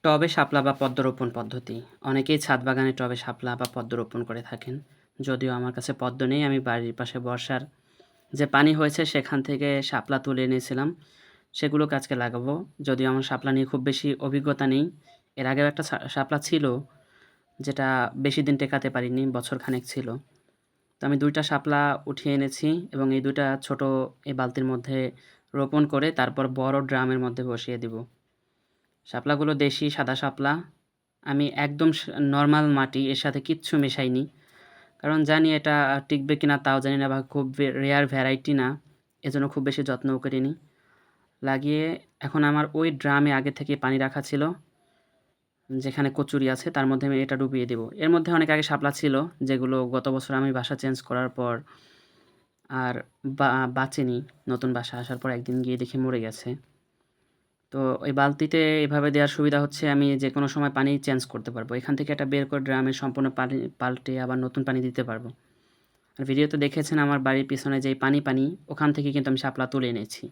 টবে শাপলা বা পদ্ম রোপণ পদ্ধতি। অনেকেই ছাদ বাগানে টবে শাপলা বা পদ্ম রোপণ করে থাকেন। যদিও আমার কাছে পদ্ম নেই, আমি বাড়ির পাশে বর্ষার যে পানি হয়েছে সেখান থেকে শাপলা তুলে এনেছিলাম। সেগুলোকে আজকে লাগাবো। যদিও আমার শাপলা নিয়ে খুব বেশি অভিজ্ঞতা নেই। এর আগেও একটা শাপলা ছিল, যেটা বেশি দিন টেকাতে পারিনি, বছরখানেক ছিল। তো আমি ২ টা শাপলা উঠিয়ে এনেছি এবং এই ২ টা ছোট এই বালতির মধ্যে রোপণ করে তারপর বড় ড্রামের মধ্যে বসিয়ে দিব। শাপলাগুলো দেশি সাদা শাপলা। আমি একদম নরমাল মাটি, এর সাথে কিচ্ছু মেশাইনি। কারণ জানি এটা টিকবে কিনা তাও জানি না, বা খুব রেয়ার ভ্যারাইটি না। এজন্য খুব বেশি যত্নও করিনি। লাগিয়ে এখন আমার ওই ড্রামে আগে থেকে পানি রাখা ছিল, যেখানে কচুরি আছে তার মধ্যে আমি এটা ডুবিয়ে দেব। এর মধ্যে অনেক আগে শাপলা ছিল, যেগুলো গত বছর আমি বাসা চেঞ্জ করার পর আর বাঁচেনি। নতুন বাসায় আসার পর একদিন গিয়ে দেখি মরে গেছে। তো ওই বালতিতে এভাবে দেওয়ার সুবিধা হচ্ছে আমি যেকোনো সময় পানি চেঞ্জ করতে পারবো। এখান থেকে এটা বের করে ড্রামে সম্পূর্ণ পানি পাল্টে আবার নতুন পানি দিতে পারবো। আর ভিডিওতে দেখেছেন আমার বাড়ির পিছনে যেই পানি, ওখান থেকে কিন্তু আমি শাপলা তুলে এনেছি।